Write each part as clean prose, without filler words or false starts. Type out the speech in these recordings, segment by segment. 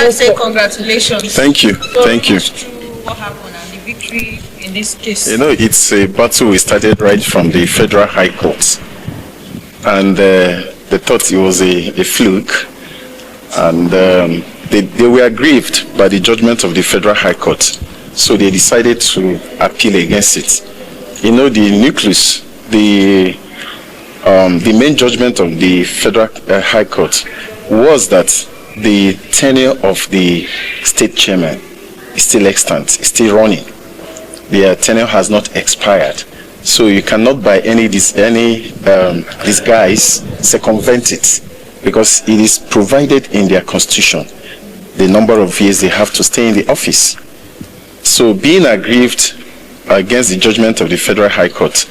I say congratulations. Thank you. So Thank you. What happened and the victory in this case? You know, it's a battle we started right from the Federal High Court. And they thought it was a fluke. And they were aggrieved by the judgment of the Federal High Court. So they decided to appeal against it. You know, the nucleus, the main judgment of the Federal High Court was that the tenure of the state chairman is still extant, is still running. Their tenure has not expired. So you cannot by any disguise circumvent it, because it is provided in their constitution the number of years they have to stay in the office. So being aggrieved against the judgment of the Federal High Court,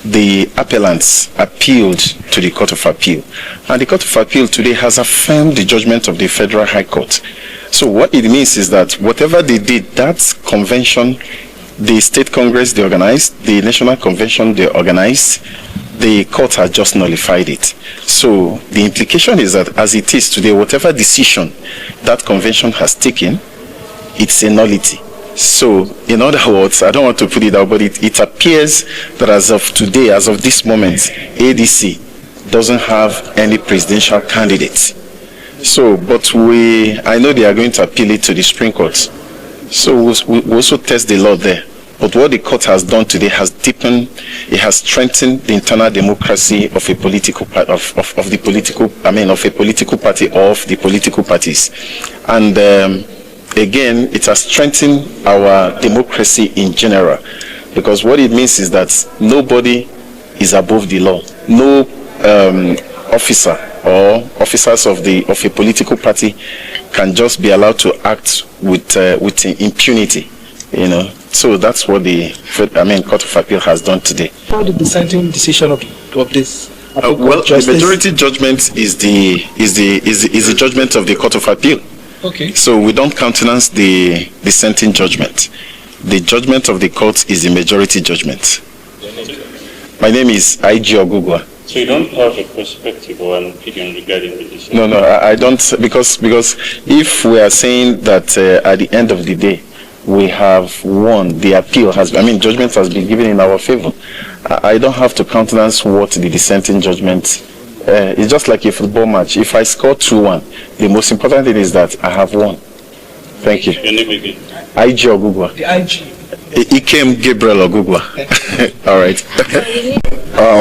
the appellants appealed to the Court of Appeal. And the Court of Appeal today has affirmed the judgment of the Federal High Court. So what it means is that whatever they did, that convention, the state congress they organized, the national convention they organized, the court has just nullified it. So the implication is that as it is today, whatever decision that convention has taken, it's a nullity. So, in other words, I don't want to put it out, but it appears that as of today, as of this moment, ADC doesn't have any presidential candidates. So, but I know they are going to appeal it to the Supreme Court. So we also test the law there. But what the court has done today has deepened, it has strengthened the internal democracy of a political of a political party or of the political parties. And again, it has strengthened our democracy in general, because what it means is that nobody is above the law. No officer or officers of a political party can just be allowed to act with impunity. You know, so that's what the Court of Appeal has done today. How the dissenting decision of this? Well, the majority judgment is the judgment of the Court of Appeal. Okay. So we don't countenance the dissenting judgment. The judgment of the court is the majority judgment. My name is I.G. Ogugwa. So you don't have a perspective or an opinion regarding the decision? No, I don't, because if we are saying that at the end of the day we have won, the appeal has, judgment has been given in our favor. I don't have to countenance what the dissenting judgment. It's just like a football match. If I score 2-1, the most important thing is that I have won. Thank you. Your name again? I.G. Ogugwa. The I.G. Ikem Gabriel Ogugwa. All right.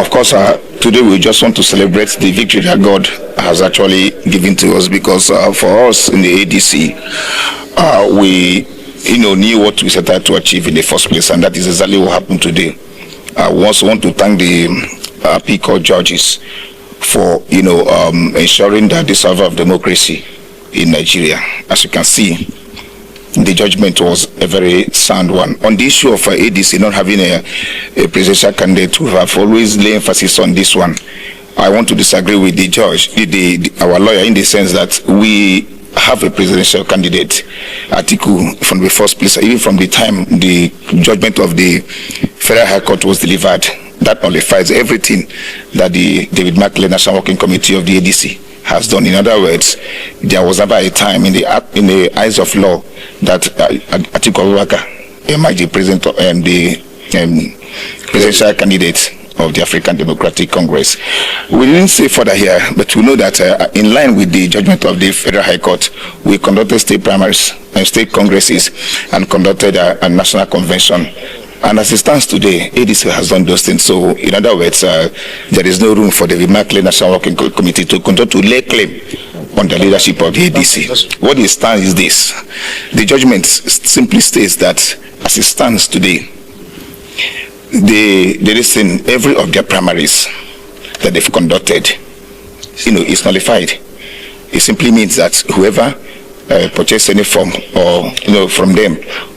Of course, today we just want to celebrate the victory that God has actually given to us, because for us in the ADC, we knew what we set out to achieve in the first place, and that is exactly what happened today. We also want to thank the Appeal Court judges for ensuring that the survival of democracy in Nigeria. As you can see, the judgment was a very sound one. On the issue of ADC not having a presidential candidate, we have always laid emphasis on this one. I want to disagree with the judge, our lawyer, in the sense that we have a presidential candidate, Atiku, from the first place, even from the time the judgment of the Federal High Court was delivered. That nullifies everything that the David Mackey National Working Committee of the ADC has done. In other words, there was never a time in the eyes of law that Atiku Abubakar might be president and the presidential candidate of the African Democratic Congress. We didn't say further here, but we know that in line with the judgment of the Federal High Court, we conducted state primaries and state congresses and conducted a national convention. And as it stands today, ADC has done those things. So, in other words, there is no room for the Mackey National Working Committee to continue to lay claim on the leadership of the ADC. What it stands is this. The judgment simply states that as it stands today, every of their primaries that they've conducted, is nullified. It simply means that whoever purchased any form or from them,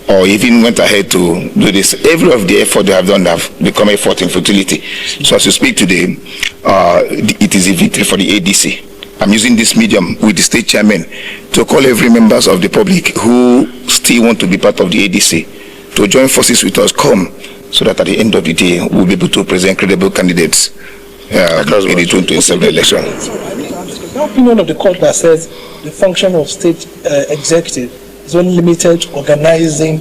or even went ahead to do this, every of the effort they have done have become effort in futility. So as you speak today, it is a victory for the ADC. I'm using this medium with the state chairman to call every members of the public who still want to be part of the ADC to join forces with us, come, so that at the end of the day we'll be able to present credible candidates in the 2027 election. The opinion of the court that says the function of state executive is only limited to organizing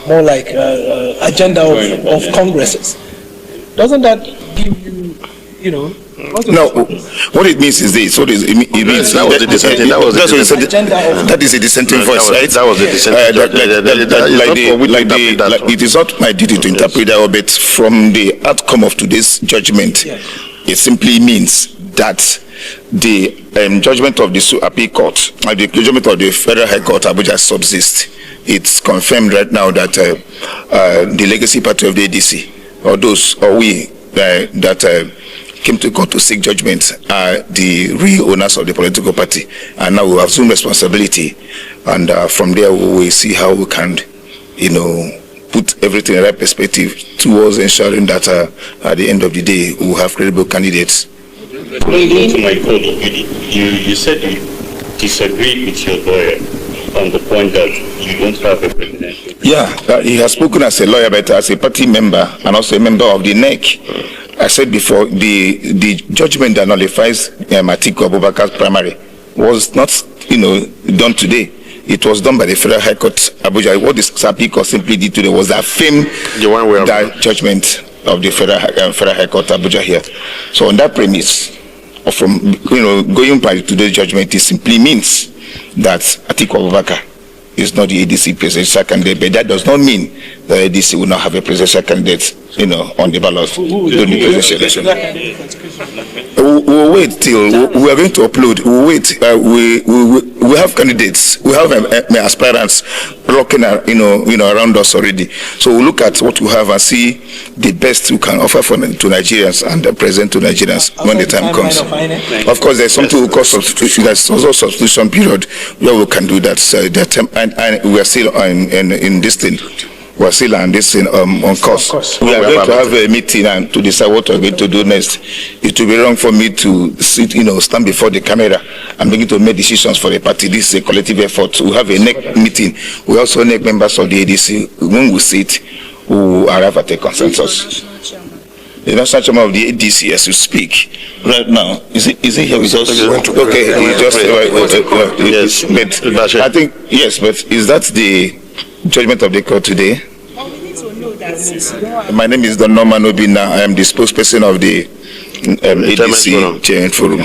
more like agenda of congresses. Doesn't that give you, No, what it means is this. What it means that was the dissenting. That is a dissenting voice, right? That was the dissenting. It is not my duty to interpret that, but from the outcome of today's judgment, it simply means that the judgment of the appeal court, the judgment of the Federal High Court, Abuja, subsists. It's confirmed right now that the legacy party of the ADC, or those, or we that came to court to seek judgment are the real owners of the political party, and now we assume responsibility, and from there we will see how we can, put everything in the right perspective towards ensuring that at the end of the day we will have credible candidates. Going to my code, you said you disagreed with your lawyer on the point that you don't have a presidential. Yeah, he has spoken as a lawyer, but as a party member and also a member of the NEC. I said before, the judgment that nullifies Atiku Abubakar's primary was not, done today. It was done by the Federal High Court, Abuja. What the appeal court simply did today was affirm that judgment of the Federal High Court, Abuja here. So on that premise, from going by today's judgment, it simply means that Atiku Abubakar is not the ADC presidential candidate, but that does not mean that ADC will not have a presidential candidate, on the ballot during the presidential election. We'll wait till we are going to upload. We'll wait. We have candidates. We have aspirants looking at, around us already. So we'll look at what we have and see the best we can offer to Nigerians and present to Nigerians when the time comes. Of course, there's something we call substitution. There's also substitution period where we can do that. So and we are still in this thing. We're still on this thing on course. We are going to have a meeting and to decide what we're going to do next. It will be wrong for me to sit, stand before the camera and begin to make decisions for the party. This is a collective effort. We have a NEC meeting. We also NEC members of the ADC. When we sit, we will arrive at a consensus. The national chairman of the ADC, as you speak right now, is he here with us? Okay, he just yes. But I think yes, but is that the judgment of the court today? Well, we need to know that since My name is Don Norman Obina. I am the spokesperson of the ADC Chairman Forum.